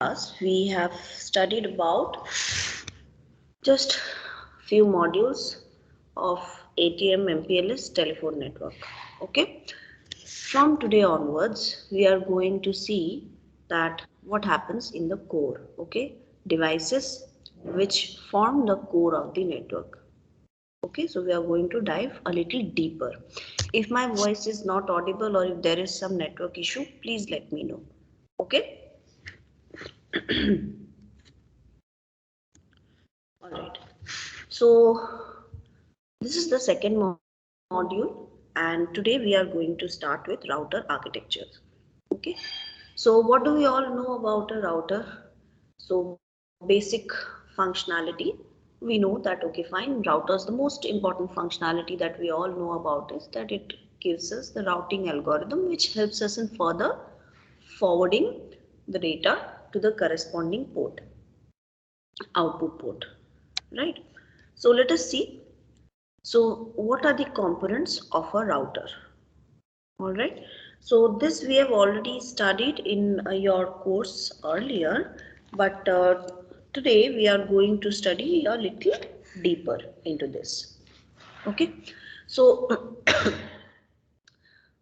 Class, we have studied about just few modules of ATM MPLS telephone network. Okay, from today onwards, we are going to see that what happens in the core. Okay, devices which form the core of the network. Okay, so we are going to dive a little deeper. If my voice is not audible or if there is some network issue, please let me know. Okay. All right. So this is the second module, and today we are going to start with router architectures. Okay. So what do we all know about a router? So basic functionality. We know that okay, fine. Routers, the most important functionality that we all know about is that it gives us the routing algorithm, which helps us in further forwarding the data to the corresponding port, output port, right? So let us see. So what are the components of a router? All right. So this we have already studied in your course earlier, but today we are going to study a little deeper into this. Okay. So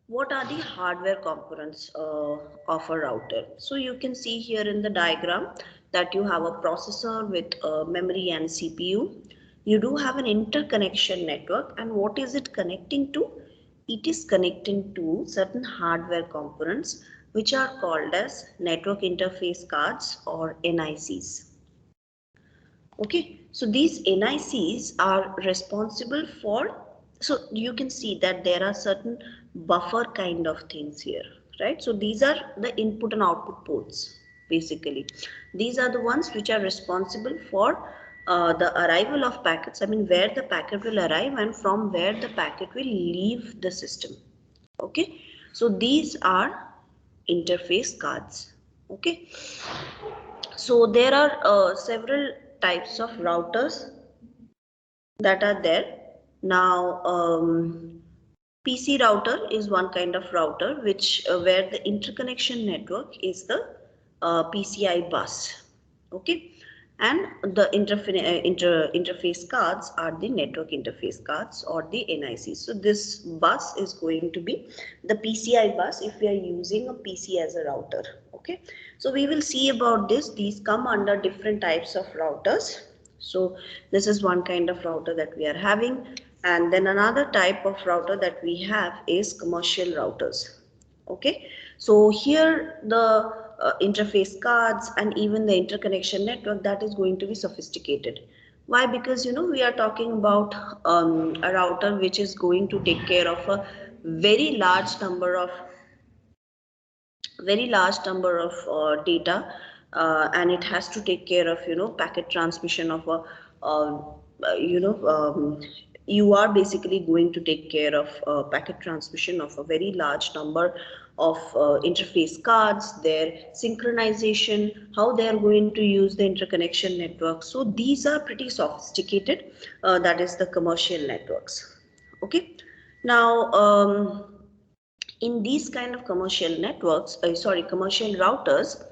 what are the hardware components of a router? So you can see here in the diagram that you have a processor with memory and CPU. You do have an interconnection network, and what is it connecting to? It is connecting to certain hardware components which are called as network interface cards or NICs. Okay, so these NICs are responsible for, so you can see that there are certain buffer kind of things here, right? So these are the input and output ports, basically. These are the ones which are responsible for the arrival of packets, I mean where the packet will arrive and from where the packet will leave the system. Okay, so these are interface cards. Okay, so there are several types of routers that are there. Now, PC router is one kind of router which where the interconnection network is the PCI bus. Okay, and the interface cards are the network interface cards or the NICs. So this bus is going to be the PCI bus if we are using a PC as a router. Okay, so we will see about this. These come under different types of routers. So this is one kind of router that we are having, and then another type of router that we have is commercial routers. Okay, so here the interface cards and even the interconnection network, that is going to be sophisticated. Why? Because we are talking about a router which is going to take care of a very large number of data, and it has to take care of packet transmission of a you know you are basically going to take care of packet transmission of a very large number of interface cards, their synchronization, how they are going to use the interconnection network. So these are pretty sophisticated, that is the commercial networks. Okay, now in these kind of commercial networks, commercial routers,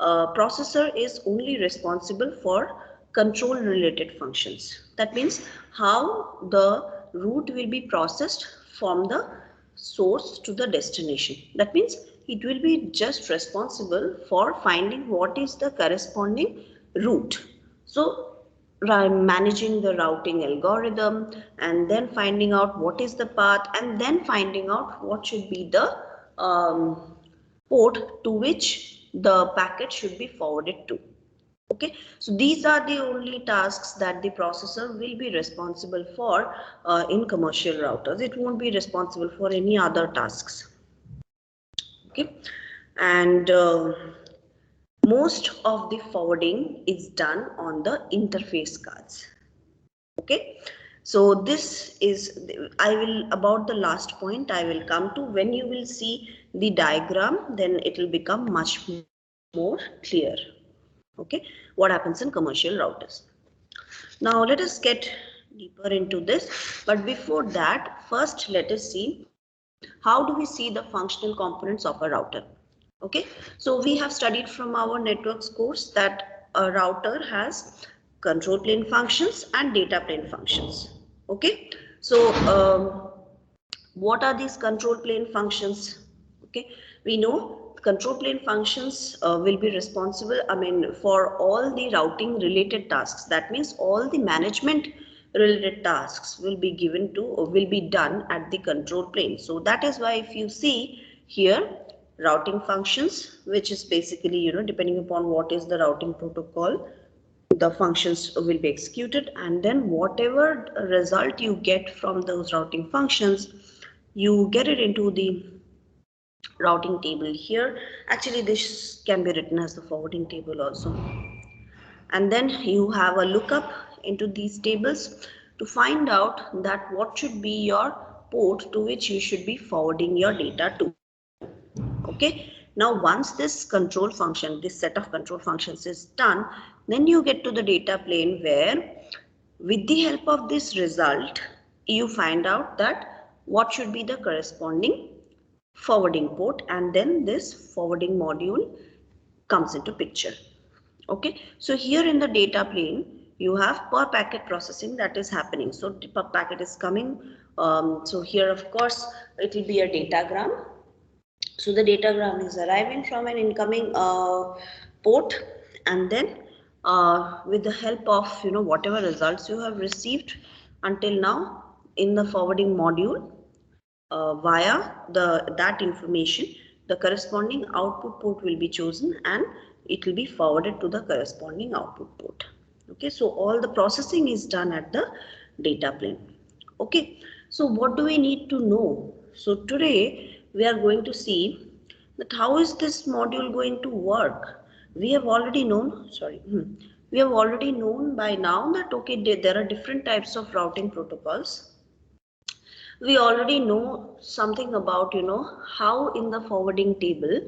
processor is only responsible for control related functions. That means how the route will be processed from the source to the destination. That means it will be just responsible for finding what is the corresponding route. So managing the routing algorithm and then finding out what is the path and then finding out what should be the port to which the packet should be forwarded to. Okay, so these are the only tasks that the processor will be responsible for in commercial routers. It won't be responsible for any other tasks. Okay, and most of the forwarding is done on the interface cards. Okay, so this is, I will, about the last point I will come to when you will see the diagram, then it will become much more clear. Okay, what happens in commercial routers. Now let us get deeper into this, but before that, first let us see how do we see the functional components of a router. Okay, so we have studied from our networks course that a router has control plane functions and data plane functions. Okay, so what are these control plane functions? Okay, we know control plane functions will be responsible, for all the routing related tasks. That means all the management related tasks will be given to or will be done at the control plane. So that is why if you see here, routing functions, which is basically, depending upon what is the routing protocol, the functions will be executed, and then whatever result you get from those routing functions, you get it into the routing table here. Actually, this can be written as the forwarding table also. And then you have a lookup into these tables to find out that what should be your port to which you should be forwarding your data to. Okay, now once this control function, this set of control functions is done, then you get to the data plane where with the help of this result you find out that what should be the corresponding forwarding port, and then this forwarding module comes into picture. Okay, so here in the data plane you have per packet processing that is happening. So per packet is coming, so here of course it will be a datagram. So the datagram is arriving from an incoming port, and then with the help of whatever results you have received until now in the forwarding module, via that information, the corresponding output port will be chosen and it will be forwarded to the corresponding output port. Okay, so all the processing is done at the data plane. Okay, so what do we need to know? So today we are going to see that how is this module going to work. We have already known, we have already known by now that okay, there are different types of routing protocols. We already know something about how in the forwarding table,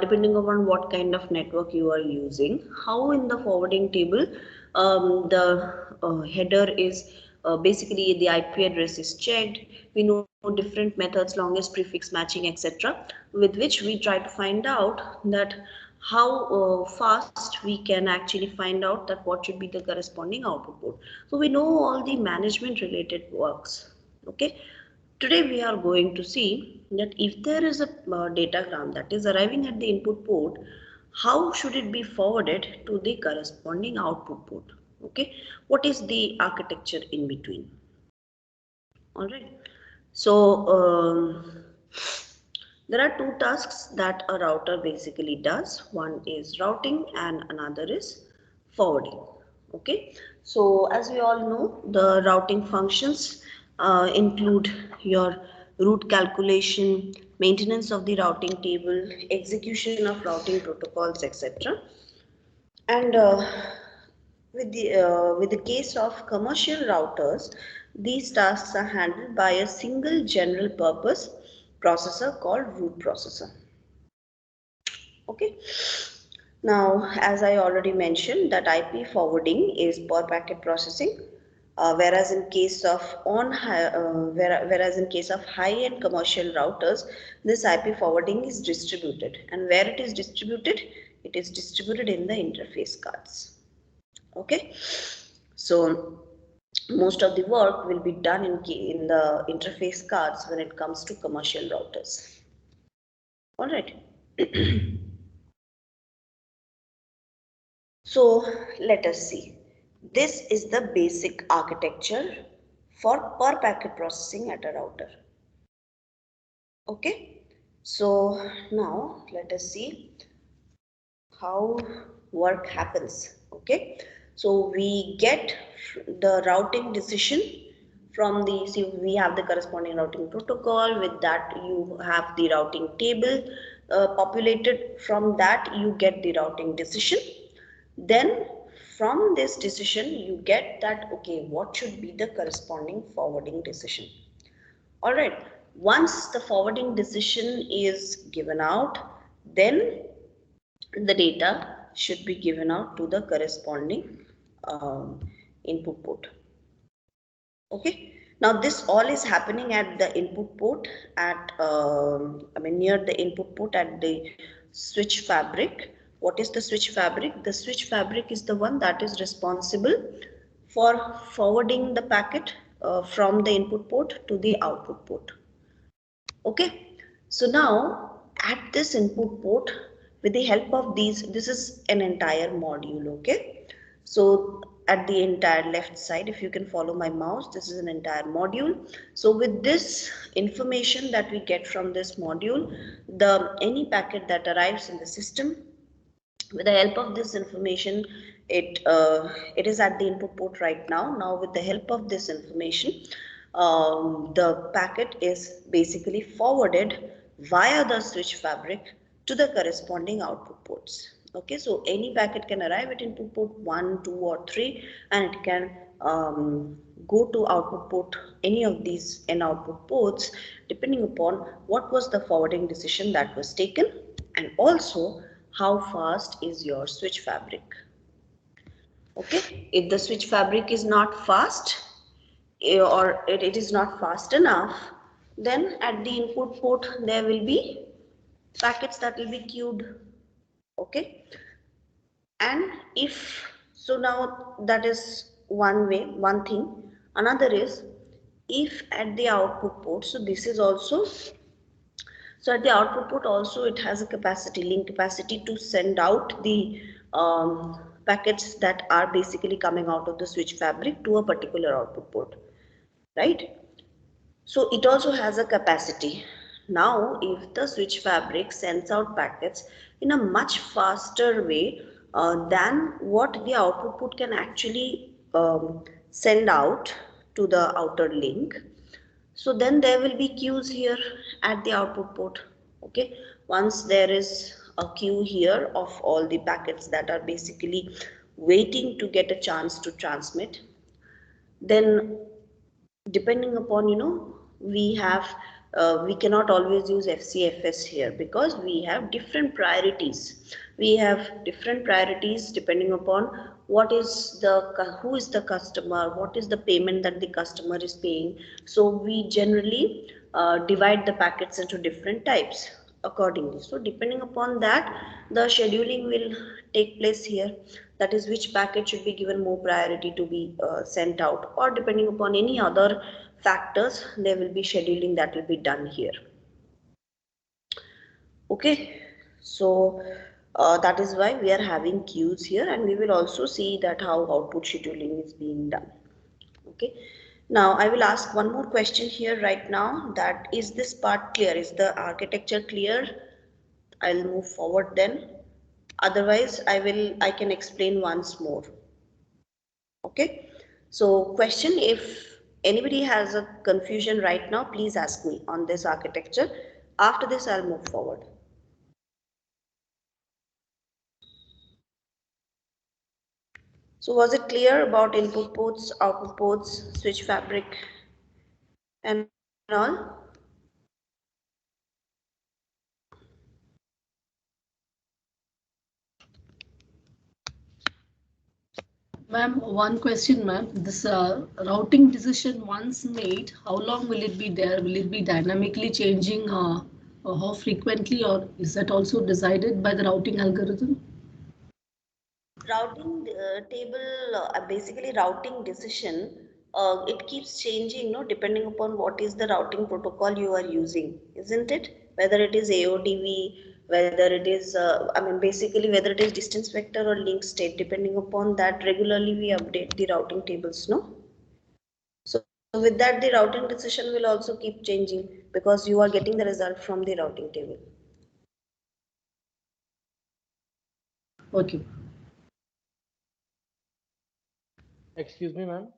depending upon what kind of network you are using, how in the forwarding table the header is basically the IP address is checked. We know different methods, longest prefix matching, etc., with which we try to find out that how fast we can actually find out that what should be the corresponding output port. So we know all the management related works. Okay, today we are going to see that if there is a datagram that is arriving at the input port, how should it be forwarded to the corresponding output port. Okay, what is the architecture in between? All right, so there are two tasks that a router basically does. One is routing and another is forwarding. Okay, so as we all know, the routing functions include your route calculation, maintenance of the routing table, execution of routing protocols, etc. And with the case of commercial routers, these tasks are handled by a single general purpose processor called root processor. Okay. Now, as I already mentioned, that IP forwarding is per packet processing, whereas in case of whereas in case of high-end commercial routers, this IP forwarding is distributed, and where it is distributed, it is distributed in the interface cards. Okay, so most of the work will be done in the interface cards when it comes to commercial routers. All right. So let us see. This is the basic architecture for per packet processing at a router. Okay. So now let us see how work happens. Okay. So we get the routing decision from the, see, we have the corresponding routing protocol. With that you have the routing table populated. From that you get the routing decision. Then from this decision you get that okay, what should be the corresponding forwarding decision. All right, once the forwarding decision is given out, then the data should be given out to the corresponding input port. Okay, now this all is happening at the input port at near the input port at the switch fabric. What is the switch fabric? The switch fabric is the one that is responsible for forwarding the packet from the input port to the output port. Okay, so now at this input port, with the help of these, this is an entire module. Okay, so at the entire left side, if you can follow my mouse, this is an entire module. So with this information that we get from this module, the any packet that arrives in the system, with the help of this information, it is at the input port right now. Now with the help of this information, the packet is basically forwarded via the switch fabric to the corresponding output ports. Okay, so any packet can arrive at input port 1, 2 or 3, and it can go to output port, any of these n output ports, depending upon what was the forwarding decision that was taken, and also how fast is your switch fabric. Okay, if the switch fabric is not fast, or it is not fast enough, then at the input port there will be packets that will be queued. Okay, and if so, now that is one way, one thing. Another is, if at the output port, so this is also, so at the output port also it has a capacity, link capacity, to send out the packets that are basically coming out of the switch fabric to a particular output port, right? So it also has a capacity. Now if the switch fabric sends out packets in a much faster way than what the output port can actually send out to the outer link, so then there will be queues here at the output port. Okay, once there is a queue here of all the packets that are basically waiting to get a chance to transmit, then depending upon, we cannot always use FCFS here, because we have different priorities. We have different priorities depending upon what is the, who is the customer, what is the payment that the customer is paying. So we generally divide the packets into different types accordingly. So depending upon that, the scheduling will take place here. That is, which packet should be given more priority to be sent out, or depending upon any other factors, there will be scheduling that will be done here. Okay, so that is why we are having queues here, and we will also see that how output scheduling is being done. Okay, now I will ask one more question here right now, that is this part clear? Is the architecture clear? I'll move forward then. Otherwise, I can explain once more. Okay, so question, if anybody has a confusion right now, please ask me on this architecture. After this, I'll move forward. So was it clear about input ports, output ports, switch fabric and all? Ma'am, one question, ma'am. This routing decision once made, how long will it be there? Will it be dynamically changing how frequently, or is that also decided by the routing algorithm? Routing table, basically routing decision, it keeps changing, no, depending upon what is the routing protocol you are using, isn't it? Whether it is AODV, whether it is, basically whether it is distance vector or link state, depending upon that, regularly we update the routing tables, no? So with that, the routing decision will also keep changing, because you are getting the result from the routing table. Okay. Excuse me, ma'am.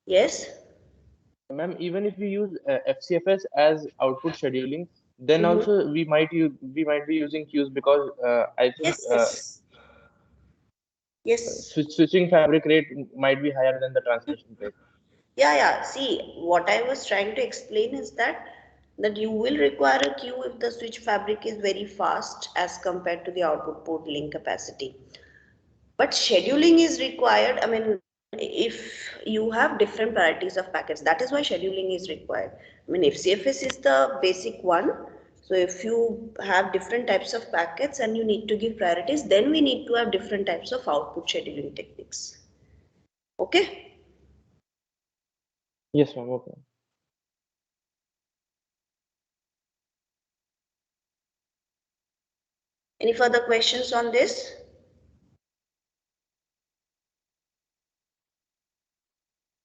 Yes? Ma'am, even if we use FCFS as output scheduling, then Mm-hmm. also we might be using queues, because I think Yes, yes. Yes. switching fabric rate might be higher than the transmission rate. Yeah. See, what I was trying to explain is that you will require a queue if the switch fabric is very fast as compared to the output port link capacity. But scheduling is required. I mean, if you have different varieties of packets, that is why scheduling is required. I mean, if CFS is the basic one, So if you have different types of packets and you need to give priorities, then we need to have different types of output scheduling techniques. Okay? Yes, ma'am. Okay. Any further questions on this?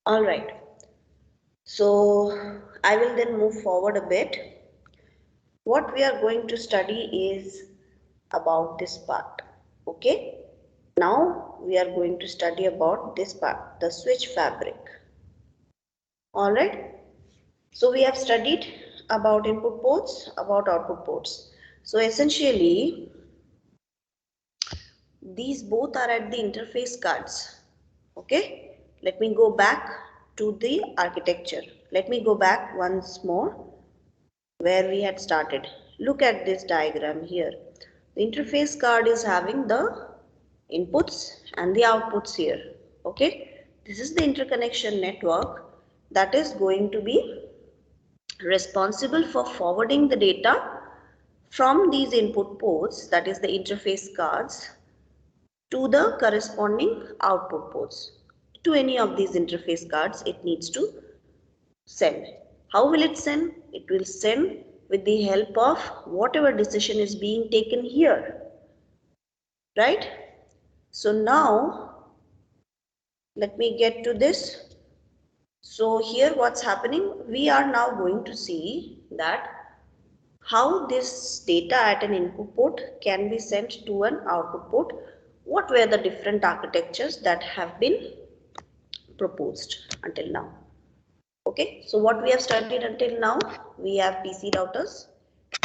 All right. So I will then move forward a bit. What we are going to study is about this part. Okay? Now we are going to study about this part, the switch fabric. All right? So we have studied about input ports, about output ports. So essentially, these both are at the interface cards. Okay, let me go back to the architecture. Let me go back once more where we had started. Look at this diagram here. The interface card is having the inputs and the outputs here. Okay, this is the interconnection network that is going to be responsible for forwarding the data from these input ports, that is the interface cards, to the corresponding output ports. To any of these interface cards, it needs to send. How will it send? It will send with the help of whatever decision is being taken here. Right? So now, let me get to this. So here what's happening? We are now going to see that how this data at an input port can be sent to an output port. What were the different architectures that have been proposed until now? Okay, so what we have studied until now, we have PC routers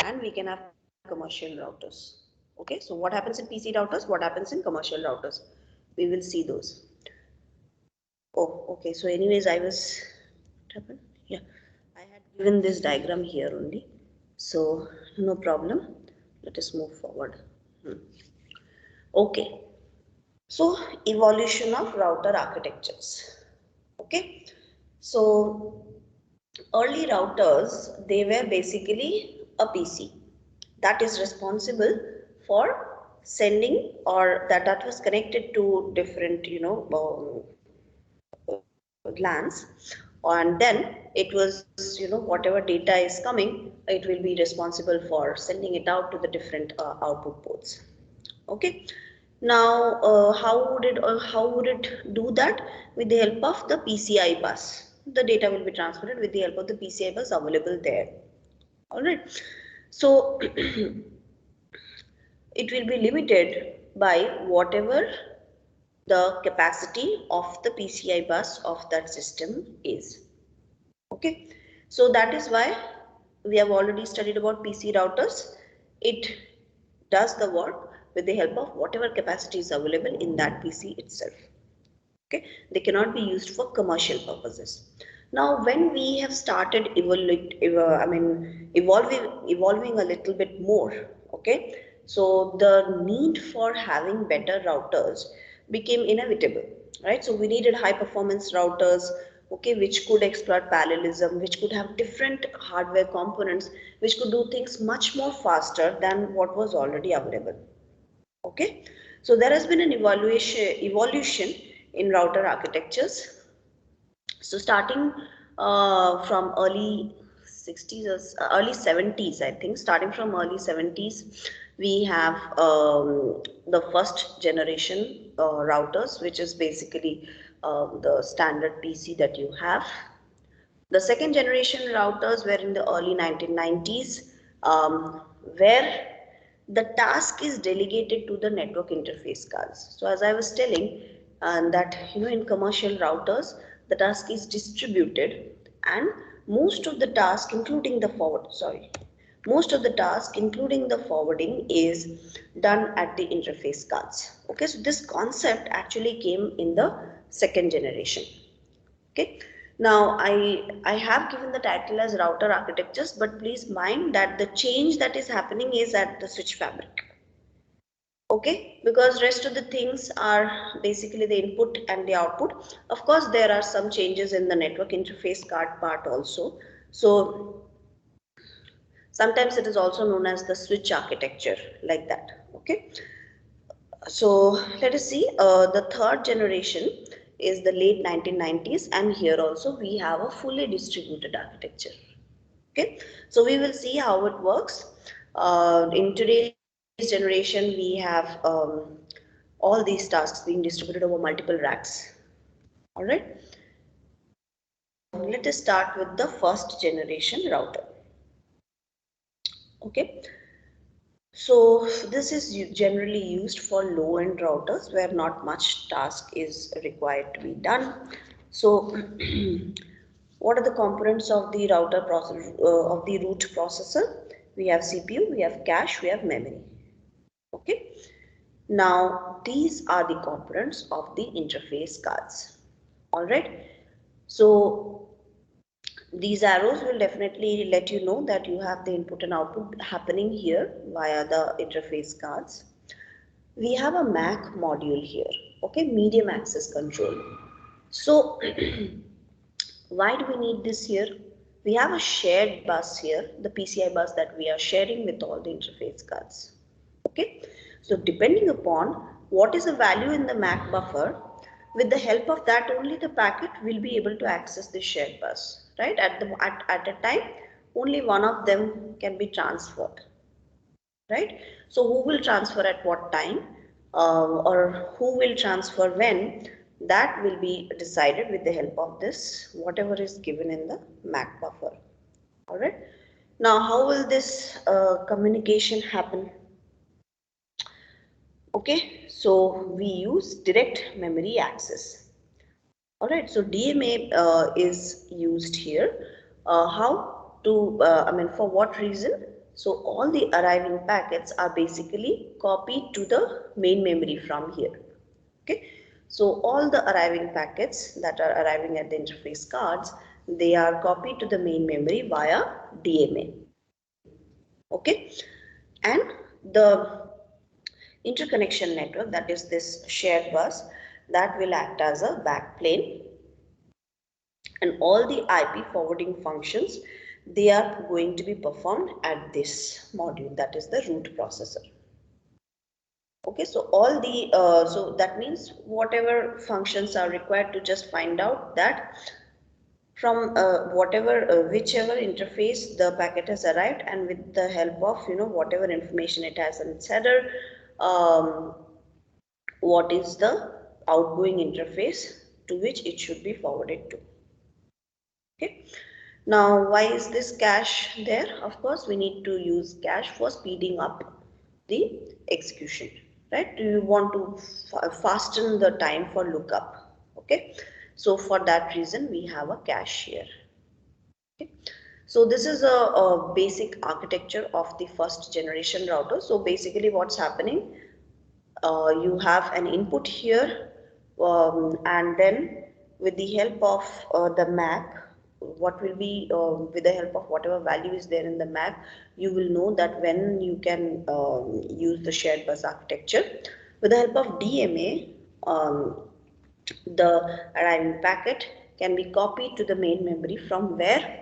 and we can have commercial routers. Okay, so what happens in PC routers, what happens in commercial routers? We will see those. Oh, okay, so anyways, what happened? Yeah, I had given this diagram here only. So no problem. Let us move forward. Okay, so evolution of router architectures. Okay, so early routers, they were basically a PC that is responsible for sending, or that was connected to different LANs, and then it was whatever data is coming, it will be responsible for sending it out to the different output ports. Okay, now how would it do that? With the help of the PCI bus, the data will be transmitted with the help of the PCI bus available there. All right, so it will be limited by whatever the capacity of the PCI bus of that system is. Okay, so that is why we have already studied about PC routers. It does the work with the help of whatever capacity is available in that PC itself. Okay, they cannot be used for commercial purposes. Now, when we have started evolving a little bit more, okay, so the need for having better routers became inevitable, right? So we needed high performance routers, okay, which could exploit parallelism, which could have different hardware components, which could do things much more faster than what was already available. Okay, so there has been an evolution in router architectures. So starting from early 60s or early 70s, I think, starting from early 70s, we have the first generation routers, which is basically the standard PC that you have. The second generation routers were in the early 1990s, where the task is delegated to the network interface cards. So as I was telling, that in commercial routers, the task is distributed, and most of the task, including the forwarding, is done at the interface cards. Okay, so this concept actually came in the second generation. Okay, now I have given the title as router architectures, but please mind that the change that is happening is at the switch fabric. Okay, because rest of the things are basically the input and the output. Of course, there are some changes in the network interface card part also. So Sometimes it is also known as the switch architecture, like that. Okay. So let us see, the third generation is the late 1990s, and here also we have a fully distributed architecture. Okay, so we will see how it works. In today's generation, we have all these tasks being distributed over multiple racks. All right. Let us start with the first generation router. Okay. So this is generally used for low-end routers where not much task is required to be done. So what are the components of the router process of the root processor? We have CPU, we have cache, we have memory. Okay. Now these are the components of the interface cards. All right. So these arrows will definitely let you know that you have the input and output happening here via the interface cards. We have a MAC module here, okay, medium access control. So why do we need this here? We have a shared bus here, the PCI bus that we are sharing with all the interface cards. Okay, so depending upon what is the value in the MAC buffer, with the help of that only the packet will be able to access the shared bus, right? At a time, only one of them can be transferred, right? So who will transfer at what time, or who will transfer when, that will be decided with the help of this, whatever is given in the MAC buffer. All right. Now, how will this communication happen? Okay, so we use direct memory access. All right, so DMA is used here. How to, for what reason? So all the arriving packets are basically copied to the main memory from here. Okay, so all the arriving packets that are arriving at the interface cards, they are copied to the main memory via DMA. Okay, and the interconnection network, that is this shared bus, that will act as a backplane, and all the IP forwarding functions, they are going to be performed at this module, that is the root processor. Okay, so all the so that means whatever functions are required to just find out that from whichever interface the packet has arrived, and with the help of whatever information it has in its header, um, what is the outgoing interface to which it should be forwarded to. Okay. Now, why is this cache there? Of course, we need to use cache for speeding up the execution, right? Do you want to fasten the time for lookup? Okay. So for that reason, we have a cache here. Okay. So this is a basic architecture of the first generation router. So basically what's happening, you have an input here, and then with the help of the MAC, what will be with the help of whatever value is there in the MAC, you will know that when you can use the shared bus architecture. With the help of DMA, the arriving packet can be copied to the main memory, from where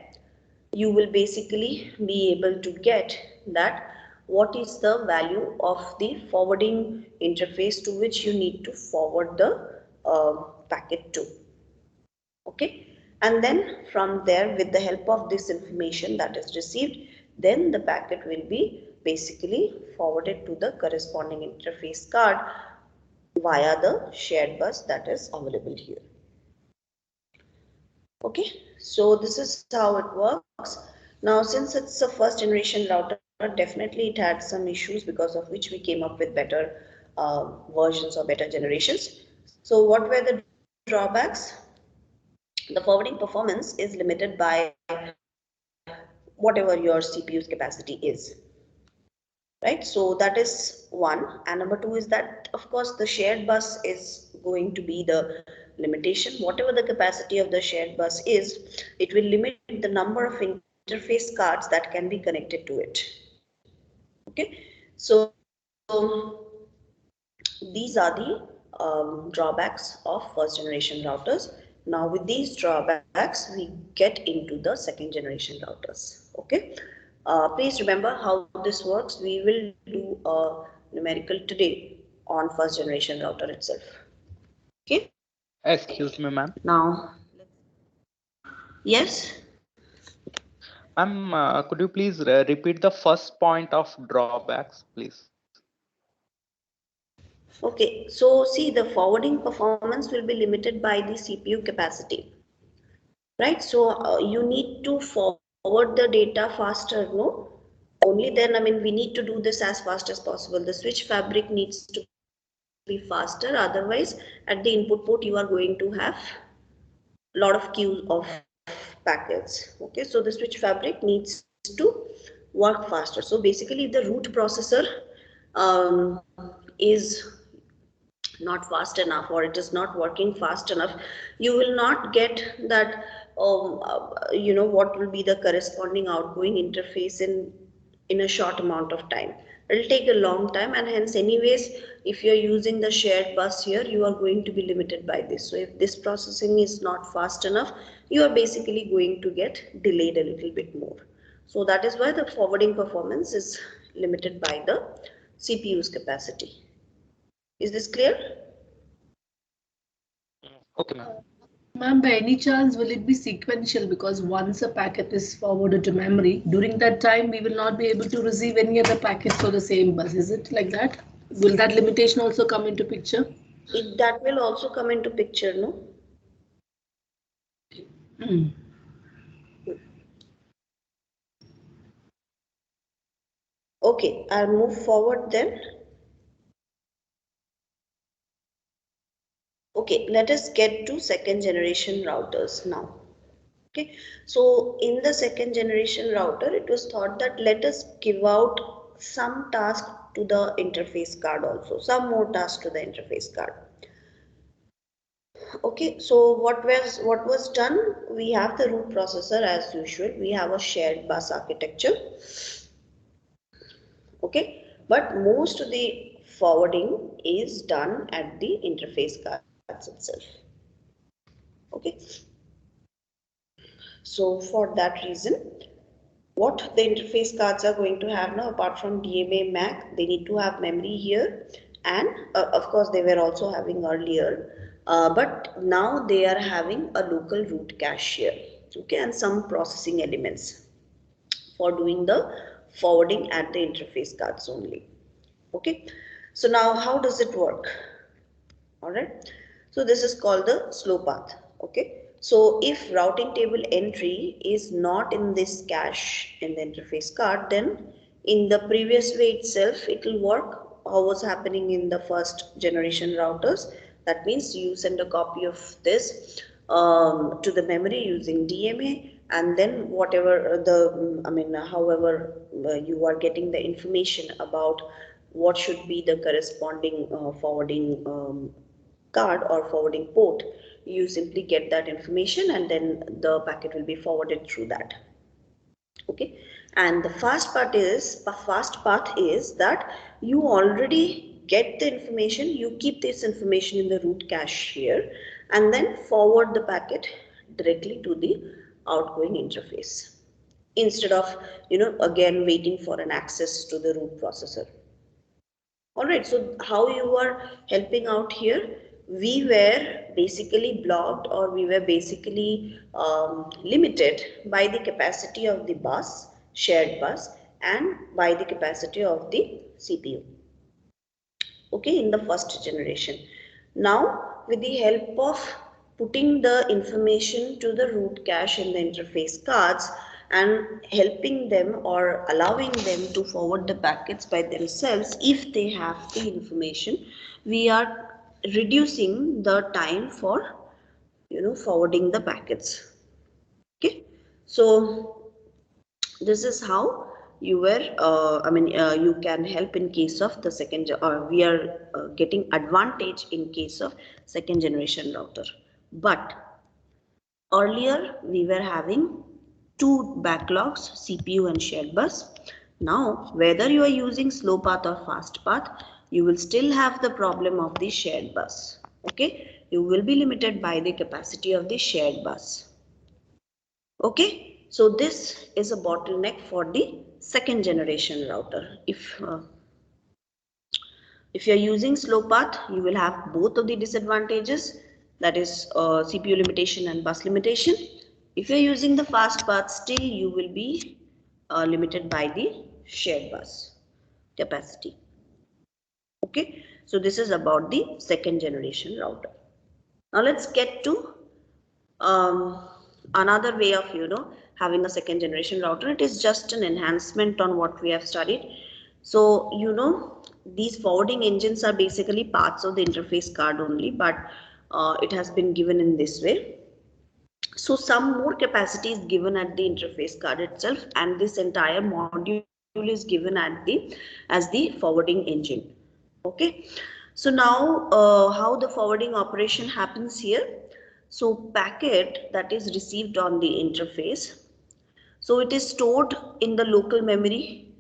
you will basically be able to get that what is the value of the forwarding interface to which you need to forward the packet to. Okay, and then from there, with the help of this information that is received, then the packet will be basically forwarded to the corresponding interface card via the shared bus that is available here. Okay, so this is how it works. Now, since it's a first generation router, definitely it had some issues, because of which we came up with better versions or better generations. So what were the drawbacks? The forwarding performance is limited by whatever your CPU's capacity is. Right, so that is one. And number two is that, of course, the shared bus is going to be the limitation. Whatever the capacity of the shared bus is, it will limit the number of interface cards that can be connected to it. Okay, so these are the drawbacks of first generation routers. Now with these drawbacks, we get into the second generation routers. Okay, Please remember how this works. We will do a numerical today on first generation router itself. Okay. Excuse me, ma'am. Now, yes. Could you please repeat the first point of drawbacks, please? Okay, so see, the forwarding performance will be limited by the CPU capacity, right? So you need to forward the data faster, no? Only then, I mean, we need to do this as fast as possible. The switch fabric needs to be faster, otherwise at the input port you are going to have a lot of queue of packets. Okay, so the switch fabric needs to work faster. So basically if the root processor is not fast enough or it is not working fast enough, you will not get that what will be the corresponding outgoing interface in a short amount of time. It will take a long time, and hence anyways if you are using the shared bus here, you are going to be limited by this. So if this processing is not fast enough, you are basically going to get delayed a little bit more. So that is why the forwarding performance is limited by the CPU's capacity. Is this clear? Okay, ma'am. Ma'am, by any chance, will it be sequential? Because once a packet is forwarded to memory, during that time, we will not be able to receive any other packets for the same bus. Is it like that? Will that limitation also come into picture? That will also come into picture, no? Mm. Okay, I'll move forward then. Okay, let us get to second generation routers now. Okay, so in the second generation router, it was thought that let us give out some task to the interface card also, some more tasks to the interface card. Okay, so what was done? We have the root processor as usual. We have a shared bus architecture. Okay, but most of the forwarding is done at the interface cards itself. Okay, so for that reason, what the interface cards are going to have now, apart from DMA MAC, they need to have memory here, and of course they were also having earlier, but now they are having a local root cache here. Okay, and some processing elements for doing the forwarding at the interface cards only. Okay, so now how does it work? All right, so this is called the slow path. Okay, so if routing table entry is not in this cache in the interface card, then in the previous way itself it will work how was happening in the first generation routers. That means you send a copy of this to the memory using DMA, and then whatever however you are getting the information about what should be the corresponding forwarding card or forwarding port, you simply get that information and then the packet will be forwarded through that. Okay, and the fast path is that you already get the information, you keep this information in the root cache here, and then forward the packet directly to the outgoing interface instead of again waiting for an access to the root processor. All right, so how you are helping out here? We were basically blocked, or we were basically limited by the capacity of the bus, shared bus, and by the capacity of the CPU. Okay, in the first generation. Now, with the help of putting the information to the root cache in the interface cards and helping them or allowing them to forward the packets by themselves if they have the information, we are reducing the time for forwarding the packets. Okay, so this is how you were you can help in case of the second, or we are getting advantage in case of second generation router. But earlier we were having two backlogs, CPU and shared bus. Now whether you are using slow path or fast path, you will still have the problem of the shared bus. Okay, you will be limited by the capacity of the shared bus. Okay, so this is a bottleneck for the second generation router. If you're using slow path, you will have both of the disadvantages, that is CPU limitation and bus limitation. If you're using the fast path, still you will be limited by the shared bus capacity. Okay, so this is about the second generation router. Now let's get to another way of having a second generation router. It is just an enhancement on what we have studied. So these forwarding engines are basically parts of the interface card only, but it has been given in this way. So some more capacity is given at the interface card itself, and this entire module is given at as the forwarding engine. Okay, so now how the forwarding operation happens here. So packet that is received on the interface, so it is stored in the local memory.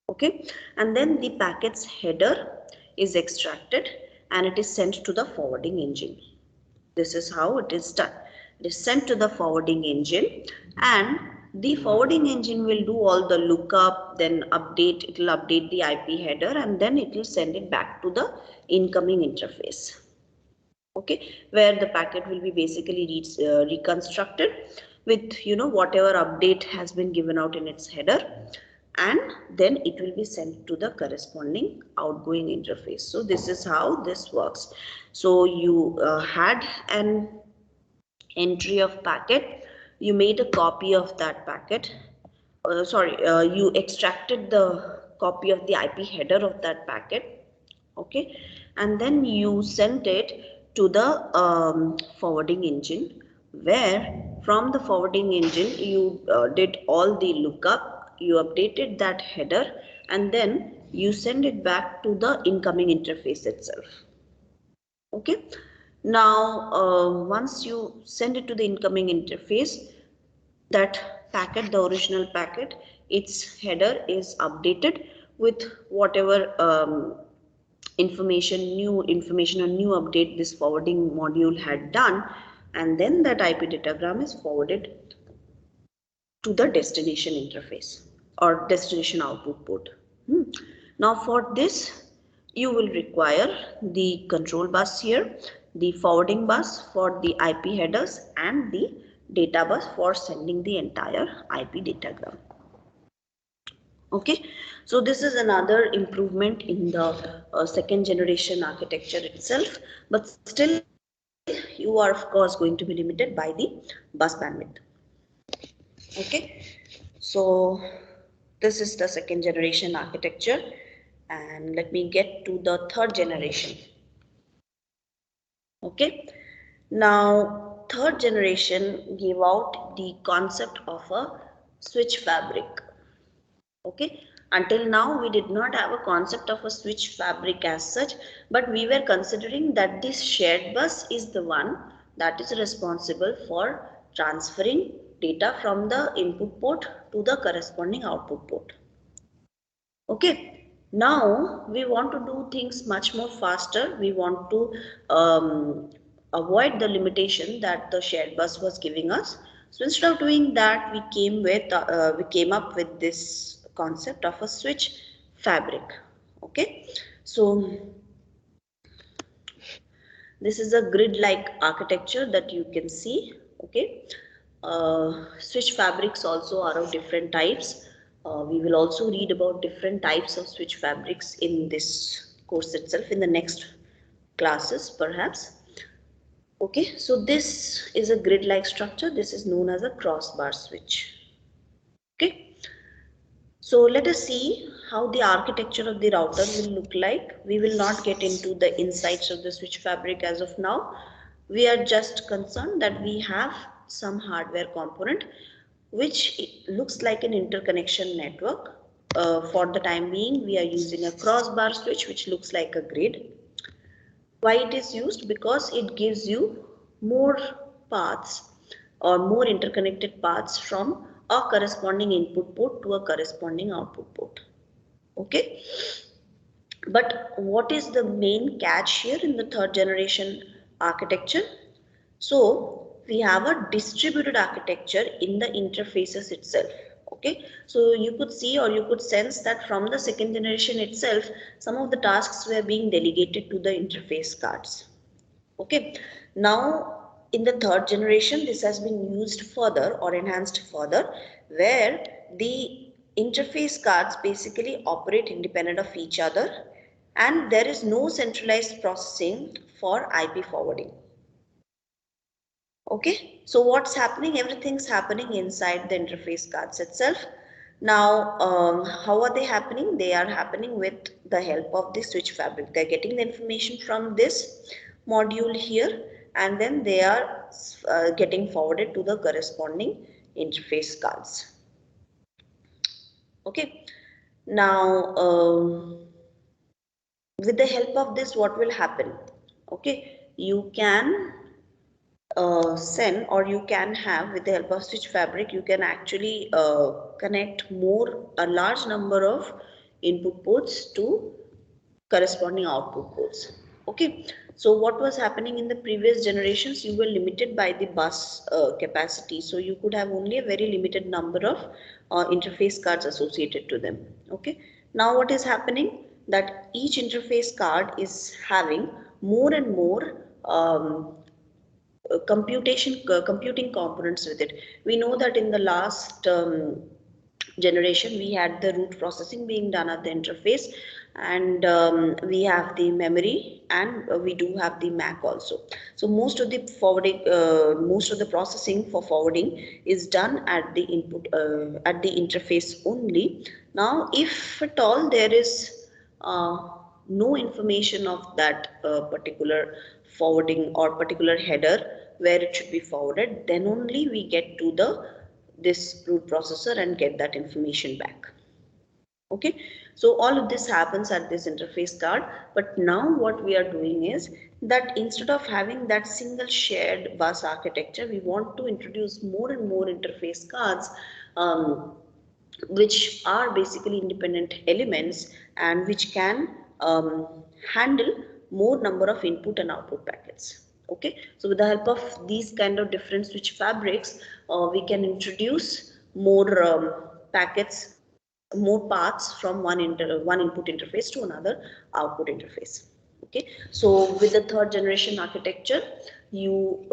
Okay, and then the packet's header is extracted and it is sent to the forwarding engine. This is how it is done. It is sent to the forwarding engine, and the forwarding engine will do all the lookup, then it will update the IP header, and then it will send it back to the incoming interface. Okay, where the packet will be basically reconstructed with whatever update has been given out in its header, and then it will be sent to the corresponding outgoing interface. So this is how this works. So you had an entry of packet, you made a copy of that packet, you extracted the copy of the IP header of that packet, okay, and then you sent it to the forwarding engine, where from the forwarding engine you did all the lookup, you updated that header, and then you send it back to the incoming interface itself. Okay, now once you send it to the incoming interface, that packet, the original packet, its header is updated with whatever new information or new update this forwarding module had done, and then that IP datagram is forwarded to the destination interface or destination output port. Now for this, you will require the control bus here, the forwarding bus for the IP headers, and the data bus for sending the entire IP datagram. Okay, so this is another improvement in the second generation architecture itself, but still you are of course going to be limited by the bus bandwidth. Okay, so this is the second generation architecture, and let me get to the third generation. Okay, now third generation gave out the concept of a switch fabric. Okay, until now we did not have a concept of a switch fabric as such, but we were considering that this shared bus is the one that is responsible for transferring data from the input port to the corresponding output port. Okay, now we want to do things much more faster. We want to avoid the limitation that the shared bus was giving us. So instead of doing that, we came up with this concept of a switch fabric. Okay, so this is a grid-like architecture that you can see. Okay, switch fabrics also are of different types. We will also read about different types of switch fabrics in this course itself, in the next classes perhaps. Okay, so this is a grid-like structure. This is known as a crossbar switch. Okay, so let us see how the architecture of the router will look like. We will not get into the insights of the switch fabric as of now. We are just concerned that we have some hardware component which looks like an interconnection network. For the time being, we are using a crossbar switch which looks like a grid. Why it is used? Because it gives you more paths or more interconnected paths from a corresponding input port to a corresponding output port. Okay, but what is the main catch here in the third generation architecture? So we have a distributed architecture in the interfaces itself. Okay, so you could see or you could sense that from the second generation itself, some of the tasks were being delegated to the interface cards. Okay, now in the third generation, this has been used further or enhanced further, where the interface cards basically operate independent of each other and there is no centralized processing for IP forwarding. Okay, so what's happening? Everything's happening inside the interface cards itself. Now, how are they happening? They are happening with the help of the switch fabric. They're getting the information from this module here and then they are getting forwarded to the corresponding interface cards. Okay, now with the help of this, what will happen? Okay, you can send or you can have with the help of switch fabric, you can actually connect a large number of input ports to corresponding output ports. Okay, so what was happening in the previous generations, you were limited by the bus capacity, so you could have only a very limited number of interface cards associated to them. Okay, now what is happening, that each interface card is having more and more computing components with it. We know that in the last generation we had the root processing being done at the interface and we have the memory and we do have the MAC also. So most of the forwarding, most of the processing for forwarding is done at the input at the interface only. Now if at all there is no information of that particular forwarding or particular header where it should be forwarded, then only we get to the this root processor and get that information back. Okay, so all of this happens at this interface card, but now what we are doing is that instead of having that single shared bus architecture, we want to introduce more and more interface cards which are basically independent elements and which can handle more number of input and output packets. Okay, so with the help of these kind of different switch fabrics, we can introduce more packets, more paths from one input interface to another output interface. Okay, so with the third generation architecture, you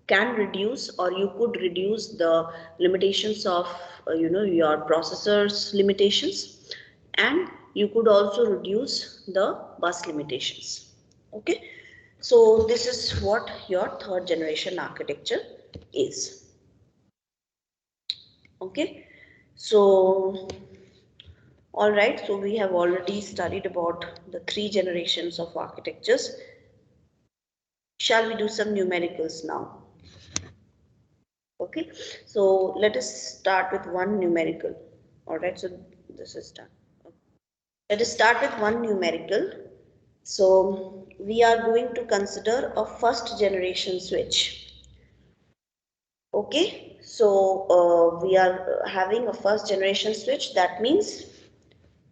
can reduce or you could reduce the limitations of your processor's limitations, and you could also reduce the bus limitations. Okay, so this is what your third generation architecture is. Okay, so all right, so we have already studied about the 3 generations of architectures. Shall we do some numericals now? Okay, so let us start with one numerical. All right, so this is done. Okay. Let us start with one numerical. So we are going to consider a first generation switch. Okay, so we are having a first generation switch. That means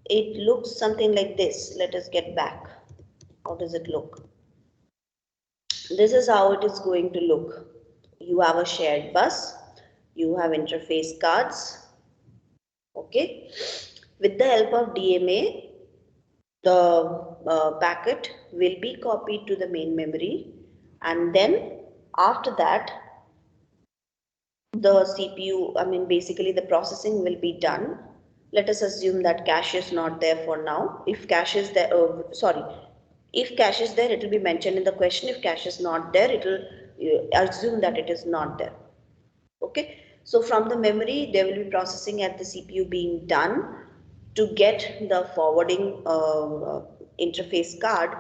it looks something like this. Let us get back. How does it look? This is how it is going to look. You have a shared bus, you have interface cards. Okay, with the help of DMA, the packet will be copied to the main memory, and then after that the CPU, I mean basically the processing will be done. Let us assume that cache is not there for now. If cache is there, if cache is there, it will be mentioned in the question. If cache is not there, it will assume that it is not there. Okay, so from the memory there will be processing at the CPU being done to get the forwarding interface card.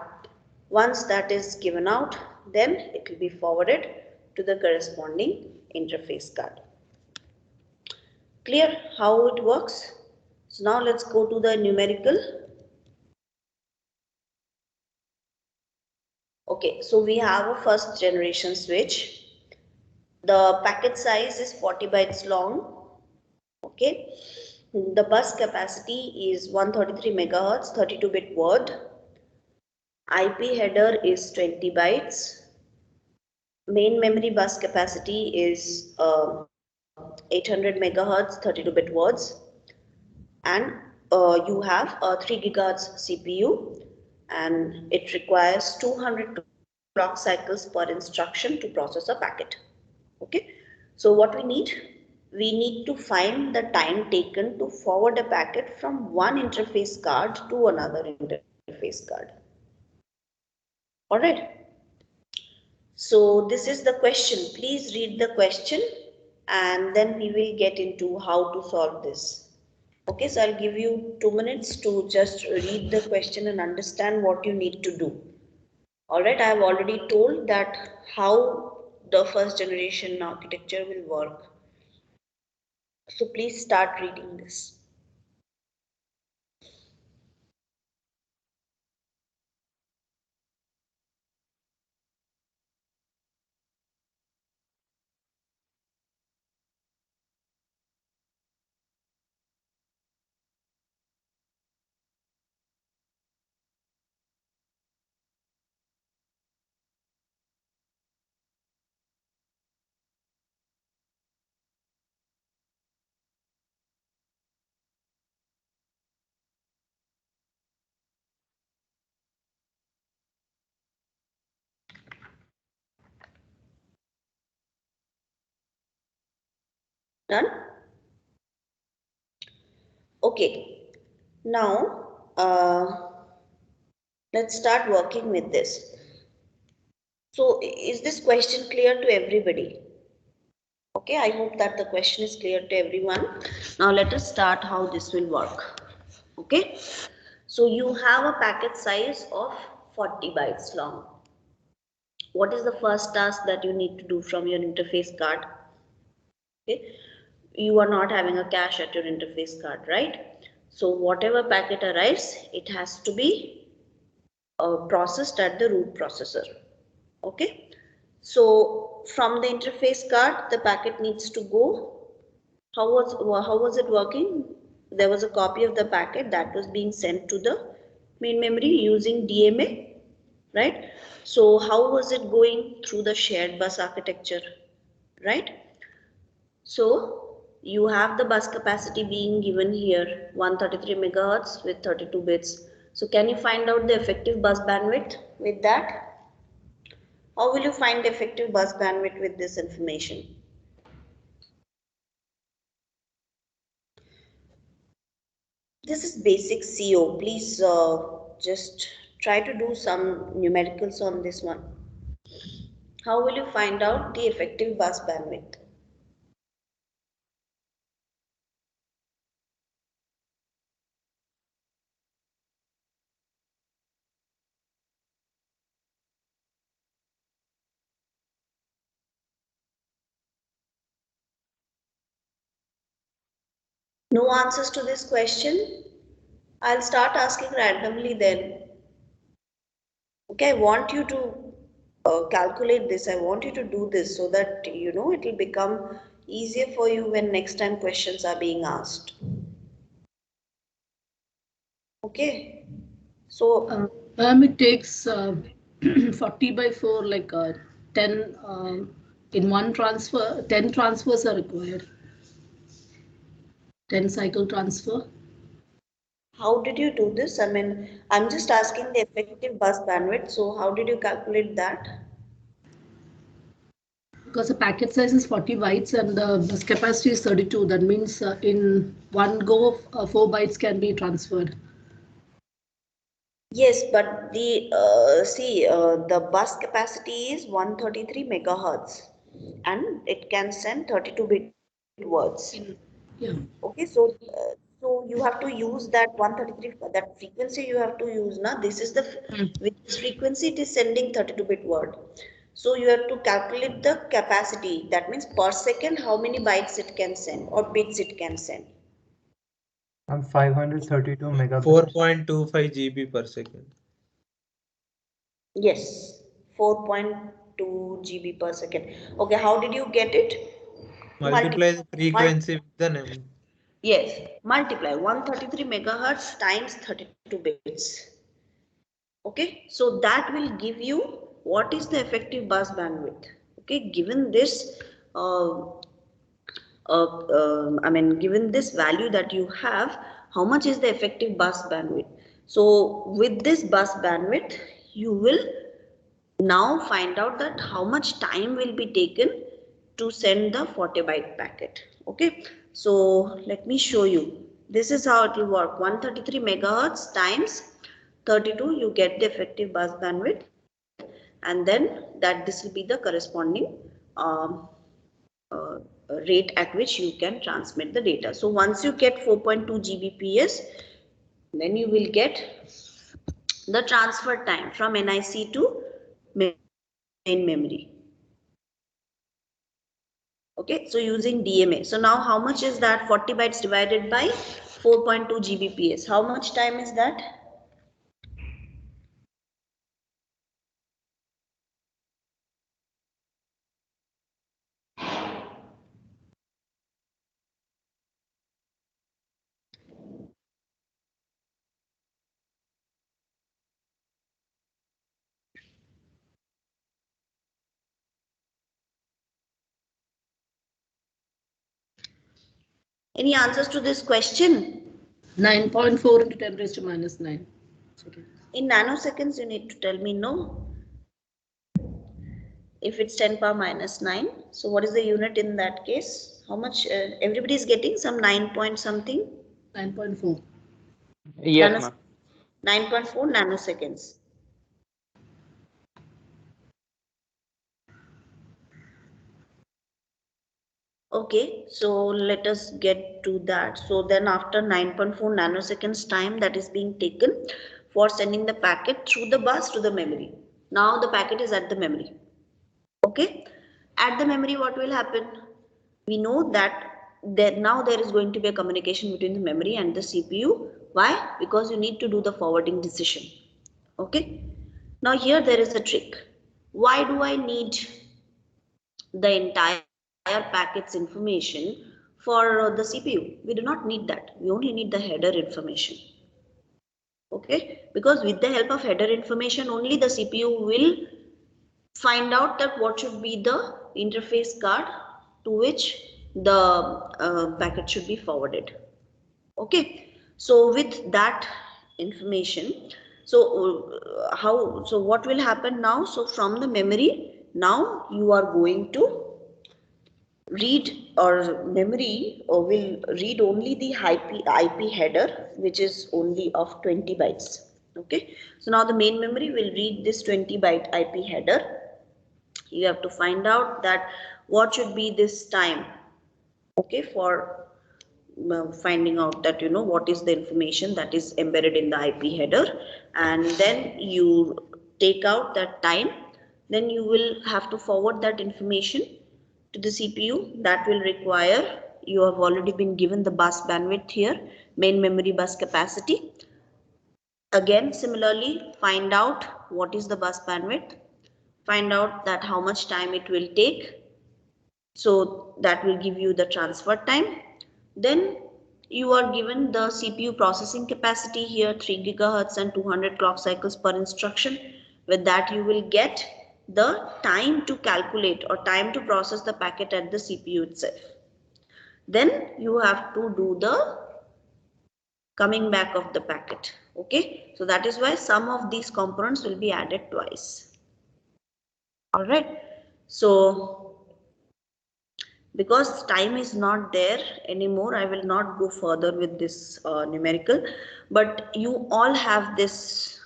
Once that is given out, then it will be forwarded to the corresponding interface card. Clear how it works? So now let's go to the numerical. Okay, so we have a first generation switch. The packet size is 40 bytes long. Okay, the bus capacity is 133 megahertz, 32-bit word. IP header is 20 bytes. Main memory bus capacity is 800 megahertz 32-bit words, and you have a 3 gigahertz CPU, and it requires 200 clock cycles per instruction to process a packet. Okay, so what we need to find the time taken to forward a packet from one interface card to another interface card. All right. So this is the question. Please read the question and then we will get into how to solve this. Okay, so I'll give you 2 minutes to just read the question and understand what you need to do. All right, I have already told that how the first generation architecture will work. So please start reading this. Done? Okay, now let's start working with this. So is this question clear to everybody? Okay, I hope that the question is clear to everyone. Now let us start how this will work. Okay, so you have a packet size of 40 bytes long. What is the first task that you need to do from your interface card? Okay, you are not having a cache at your interface card, right? So whatever packet arrives, it has to be processed at the root processor. Okay, so from the interface card, the packet needs to go. How was it working? There was a copy of the packet that was being sent to the main memory using DMA, right? So how was it going through the shared bus architecture, right? So you have the bus capacity being given here, 133 megahertz with 32 bits. So can you find out the effective bus bandwidth with that? How will you find the effective bus bandwidth with this information? This is basic CO. Please just try to do some numericals on this one. How will you find out the effective bus bandwidth? No answers to this question? I'll start asking randomly then. Okay, I want you to calculate this. I want you to do this so that you know it will become easier for you when next time questions are being asked. Okay, so Ma'am, it takes 40 by 4, like 10 in one transfer, 10 transfers are required. 10 cycle transfer. how did you do this? I mean, I'm just asking the effective bus bandwidth. So how did you calculate that? Because the packet size is 40 bytes and the bus capacity is 32. That means in one go, 4 bytes can be transferred. Yes, but the the bus capacity is 133 megahertz and it can send 32-bit words. Yeah. Okay, so you have to use that 133, that frequency you have to use now. This is the with this frequency it is sending 32-bit word. So you have to calculate the capacity. That means per second how many bytes it can send or bits it can send. 532 megabytes. 4.25 GB per second. Yes, 4.2 GB per second. Okay, how did you get it? Multiply the frequency with the number. Yes, multiply 133 megahertz times 32 bits. Okay, so that will give you what is the effective bus bandwidth. Okay, given this given this value that you have, how much is the effective bus bandwidth? So with this bus bandwidth, you will now find out that how much time will be taken to send the 40 byte packet. Okay, so let me show you. This is how it will work. 133 megahertz times 32, you get the effective bus bandwidth, and then that this will be the corresponding um, uh, rate at which you can transmit the data. So once you get 4.2 Gbps, then you will get the transfer time from NIC to main memory. Okay, so using DMA. So now how much is that? 40 bytes divided by 4.2 Gbps. How much time is that? Any answers to this question? 9.4 into 10 raised to minus 9. In nanoseconds, you need to tell me no. If it's 10 power minus 9, so what is the unit in that case? How much? Everybody is getting some 9 point something? 9.4. Yes, ma'am. 9.4 nanoseconds. Okay, so let us get to that. So then after 9.4 nanoseconds time that is being taken for sending the packet through the bus to the memory. Now the packet is at the memory. Okay, at the memory what will happen? We know that now there is going to be a communication between the memory and the CPU. Why? Because you need to do the forwarding decision. Okay, now here there is a trick. Why do I need the entire packet's information for the CPU? We do not need that. We only need the header information. Okay, because with the help of header information only the CPU will find out that what should be the interface card to which the packet should be forwarded. Okay, so with that information, so what will happen now? So from the memory, now you are going to read, or memory will read only the IP header, which is only of 20 bytes. Okay, so now the main memory will read this 20 byte IP header. You have to find out that what should be this time, okay, for finding out that what is the information that is embedded in the IP header, and then you take out that time. Then you will have to forward that information to the CPU. That will require, you have already been given the bus bandwidth here, main memory bus capacity. Again, similarly, find out what is the bus bandwidth, find out that how much time it will take. So that will give you the transfer time. Then you are given the CPU processing capacity here, 3 gigahertz and 200 clock cycles per instruction. With that you will get the time to calculate or time to process the packet at the CPU itself. Then you have to do the coming back of the packet. Okay, so that is why some of these components will be added twice. All right, so because time is not there anymore, I will not go further with this numerical, but you all have this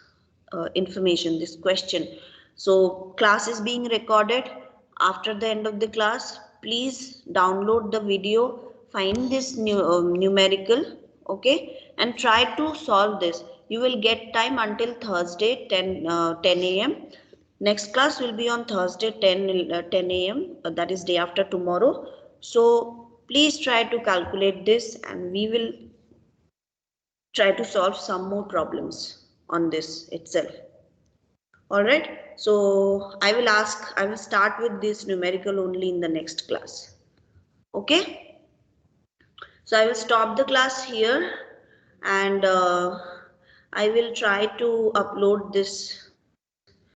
information, this question. So class is being recorded. After the end of the class, please download the video, find this numerical, okay, and try to solve this. You will get time until Thursday 10 a.m. Next class will be on Thursday 10 a.m. That is day after tomorrow. So please try to calculate this, and we will try to solve some more problems on this itself. All right. So I will start with this numerical only in the next class. Okay. So I will stop the class here, and I will try to upload this